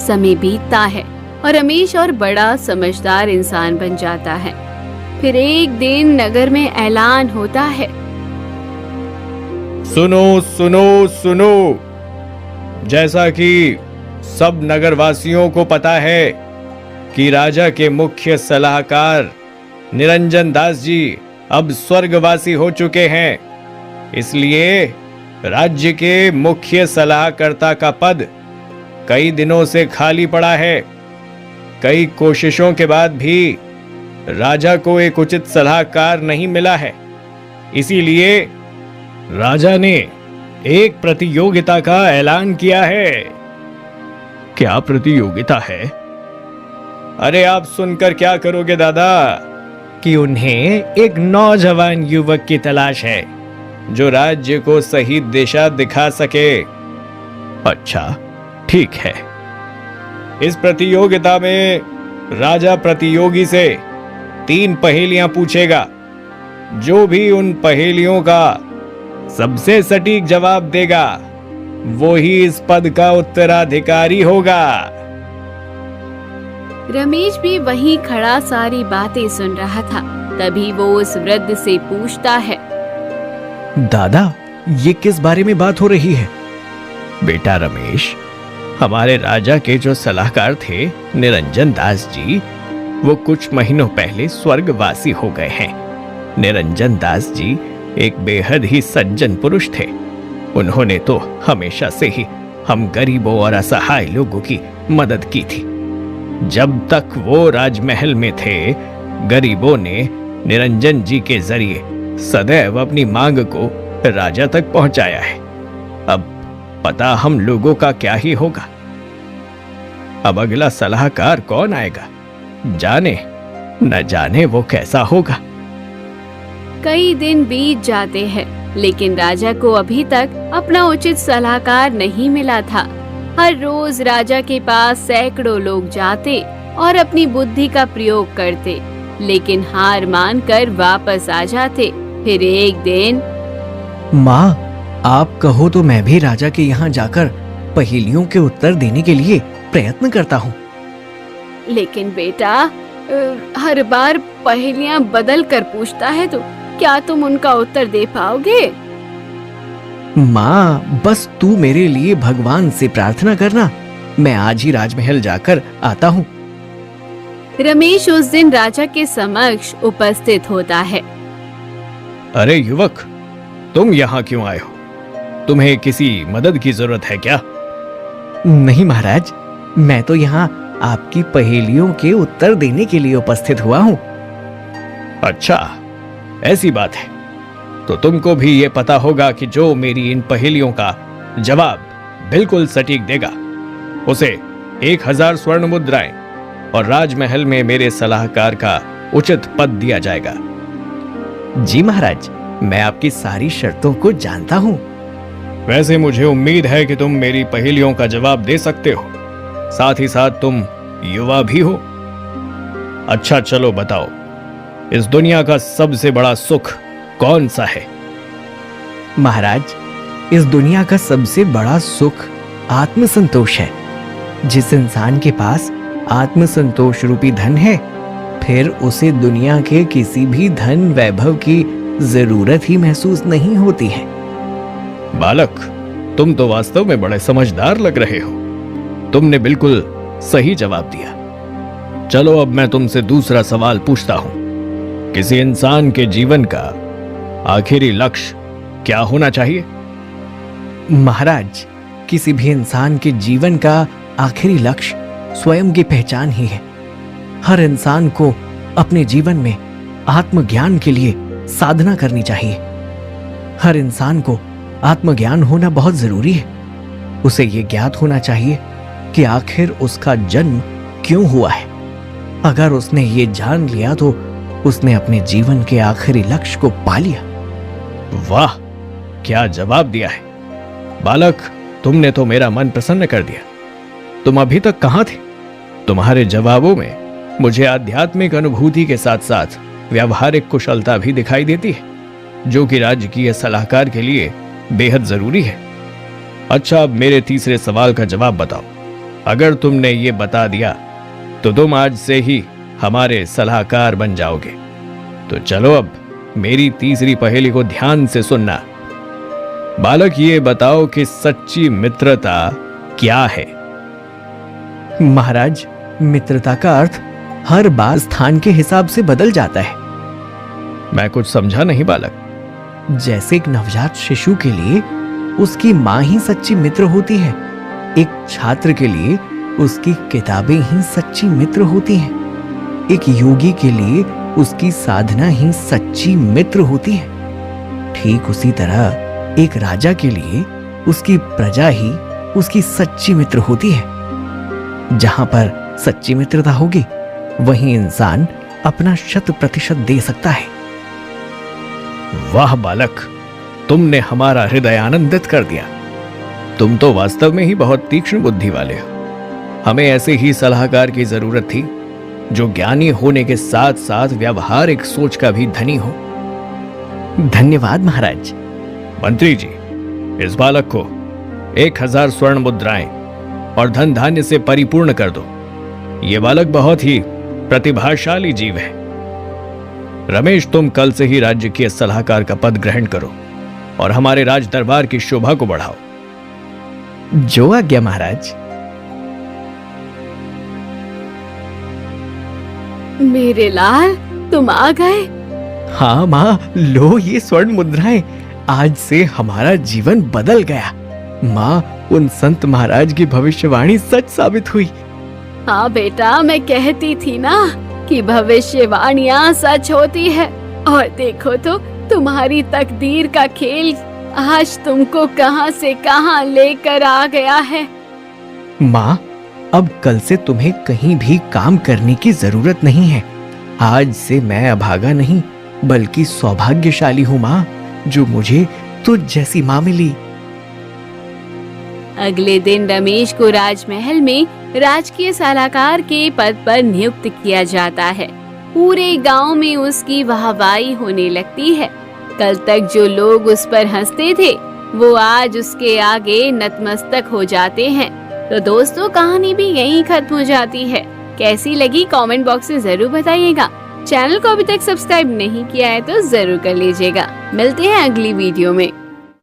समय बीतता है और रमेश और बड़ा समझदार इंसान बन जाता है। फिर एक दिन नगर में ऐलान होता है, सुनो सुनो सुनो, जैसा कि सब नगरवासियों को पता है कि राजा के मुख्य सलाहकार निरंजन दास जी अब स्वर्गवासी हो चुके हैं, इसलिए राज्य के मुख्य सलाहकर्ता का पद कई दिनों से खाली पड़ा है। कई कोशिशों के बाद भी राजा को एक उचित सलाहकार नहीं मिला है, इसीलिए राजा ने एक प्रतियोगिता का ऐलान किया है। क्या प्रतियोगिता है? अरे आप सुनकर क्या करोगे दादा, कि उन्हें एक नौजवान युवक की तलाश है जो राज्य को सही दिशा दिखा सके। अच्छा, ठीक है। इस प्रतियोगिता में राजा प्रतियोगी से 3 पहेलियां पूछेगा। जो भी उन पहेलियों का सबसे सटीक जवाब देगा वो ही इस पद का उत्तराधिकारी होगा। रमेश भी वहीं खड़ा सारी बातें सुन रहा था। तभी वो उस वृद्ध से पूछता है, दादा, ये किस बारे में बात हो रही है? बेटा रमेश, हमारे राजा के जो सलाहकार थे निरंजन दास जी, वो कुछ महीनों पहले स्वर्गवासी हो गए हैं। निरंजन दास जी एक बेहद ही सज्जन पुरुष थे। उन्होंने तो हमेशा से ही हम गरीबों और असहाय लोगों की मदद की थी। जब तक वो राजमहल में थे, गरीबों ने निरंजन जी के जरिए सदैव अपनी मांग को राजा तक पहुंचाया है। अब पता हम लोगों का क्या ही होगा। अब अगला सलाहकार कौन आएगा, जाने न जाने वो कैसा होगा। कई दिन बीत जाते हैं, लेकिन राजा को अभी तक अपना उचित सलाहकार नहीं मिला था। हर रोज राजा के पास सैकड़ों लोग जाते और अपनी बुद्धि का प्रयोग करते, लेकिन हार मानकर वापस आ जाते। फिर एक दिन, माँ, आप कहो तो मैं भी राजा के यहाँ जाकर पहेलियों के उत्तर देने के लिए प्रयत्न करता हूँ। लेकिन बेटा, हर बार पहेलियां बदल कर पूछता है तो क्या तुम उनका उत्तर दे पाओगे? माँ, बस तू मेरे लिए भगवान से प्रार्थना करना। मैं आज ही राजमहल जाकर आता हूँ। रमेश उस दिन राजा के समक्ष उपस्थित होता है। अरे युवक, तुम यहाँ क्यों आए हो? तुम्हें किसी मदद की जरूरत है क्या? नहीं महाराज, मैं तो यहाँ आपकी पहेलियों के उत्तर देने के लिए उपस्थित हुआ हूँ। अच्छा, ऐसी बात है तो तुमको भी ये पता होगा कि जो मेरी इन पहेलियों का जवाब बिल्कुल सटीक देगा उसे 1000 स्वर्ण मुद्राएं और राजमहल में मेरे सलाहकार का उचित पद दिया जाएगा। जी महाराज, मैं आपकी सारी शर्तों को जानता हूँ। वैसे मुझे उम्मीद है कि तुम मेरी पहेलियों का जवाब दे सकते हो, साथ ही साथ तुम युवा भी हो। अच्छा चलो बताओ, इस दुनिया का सबसे बड़ा सुख कौन सा है? महाराज, इस दुनिया का सबसे बड़ा सुख आत्मसंतोष है। जिस इंसान के पास आत्मसंतोष रूपी धन है, फिर उसे दुनिया के किसी भी धन वैभव की जरूरत ही महसूस नहीं होती है। बालक, तुम तो वास्तव में बड़े समझदार लग रहे हो। तुमने बिल्कुल सही जवाब दिया। चलो अब मैं तुमसे दूसरा सवाल पूछता हूं। किसी इंसान के जीवन का आखिरी लक्ष्य क्या होना चाहिए? महाराज, किसी भी इंसान के जीवन का आखिरी लक्ष्य स्वयं की पहचान ही है। हर इंसान को अपने जीवन में आत्मज्ञान के लिए साधना करनी चाहिए। हर इंसान को आत्मज्ञान होना बहुत जरूरी है। उसे ये ज्ञात होना चाहिए कि आखिर उसका जन्म क्यों हुआ है। अगर उसने ये जान लिया तो उसने अपने जीवन के आखिरी लक्ष्य को पा लिया। वाह, क्या जवाब दिया है बालक, तुमने तो मेरा मन प्रसन्न कर दिया। तुम अभी तक कहां थे? तुम्हारे जवाबों में मुझे आध्यात्मिक अनुभूति के साथ साथ व्यावहारिक कुशलता भी दिखाई देती है, जो कि राजकीय सलाहकार के लिए बेहद जरूरी है। अच्छा, अब मेरे तीसरे सवाल का जवाब बताओ। अगर तुमने ये बता दिया तो तुम आज से ही हमारे सलाहकार बन जाओगे। तो चलो अब मेरी तीसरी पहेली को ध्यान से सुनना। बालक, ये बताओ कि सच्ची मित्रता क्या है? महाराज, मित्रता का अर्थ हर बार स्थान के हिसाब से बदल जाता है। मैं कुछ समझा नहीं बालक। जैसे एक नवजात शिशु के लिए उसकी माँ ही सच्ची मित्र होती है, एक छात्र के लिए उसकी किताबें ही सच्ची मित्र होती हैं, एक योगी के लिए उसकी साधना ही सच्ची मित्र होती है। ठीक उसी तरह एक राजा के लिए उसकी प्रजा ही उसकी सच्ची मित्र होती है। जहां पर सच्ची मित्रता होगी वहीं इंसान अपना 100% दे सकता है। वाह बालक, तुमने हमारा हृदय आनंदित कर दिया। तुम तो वास्तव में ही बहुत तीक्ष्ण बुद्धि वाले हो। हमें ऐसे ही सलाहकार की जरूरत थी जो ज्ञानी होने के साथ साथ व्यावहारिक सोच का भी धनी हो। धन्यवाद महाराज। मंत्री जी, इस बालक को 1000 स्वर्ण मुद्राएं और धन धान्य से परिपूर्ण कर दो। ये बालक बहुत ही प्रतिभाशाली जीव है। रमेश, तुम कल से ही राज्य के सलाहकार का पद ग्रहण करो और हमारे राज दरबार की शोभा को बढ़ाओ। जो आज्ञा महाराज। मेरे लाल, तुम आ गए। हाँ माँ, लो ये स्वर्ण मुद्राएं। आज से हमारा जीवन बदल गया। माँ, उन संत महाराज की भविष्यवाणी सच साबित हुई। हाँ बेटा, मैं कहती थी ना कि भविष्यवाणियां सच होती है। और देखो तो तुम्हारी तकदीर का खेल आज तुमको कहां से कहां लेकर आ गया है। माँ, अब कल से तुम्हें कहीं भी काम करने की जरूरत नहीं है। आज से मैं अभागा नहीं बल्कि सौभाग्यशाली हूँ माँ, जो मुझे तुझ जैसी माँ मिली। अगले दिन रमेश को राजमहल में राजकीय सलाहकार के पद पर नियुक्त किया जाता है। पूरे गांव में उसकी वाहवाही होने लगती है। कल तक जो लोग उस पर हंसते थे वो आज उसके आगे नतमस्तक हो जाते हैं। तो दोस्तों, कहानी भी यहीं खत्म हो जाती है। कैसी लगी कमेंट बॉक्स में जरूर बताइएगा। चैनल को अभी तक सब्सक्राइब नहीं किया है तो जरूर कर लीजिएगा। मिलते हैं अगली वीडियो में।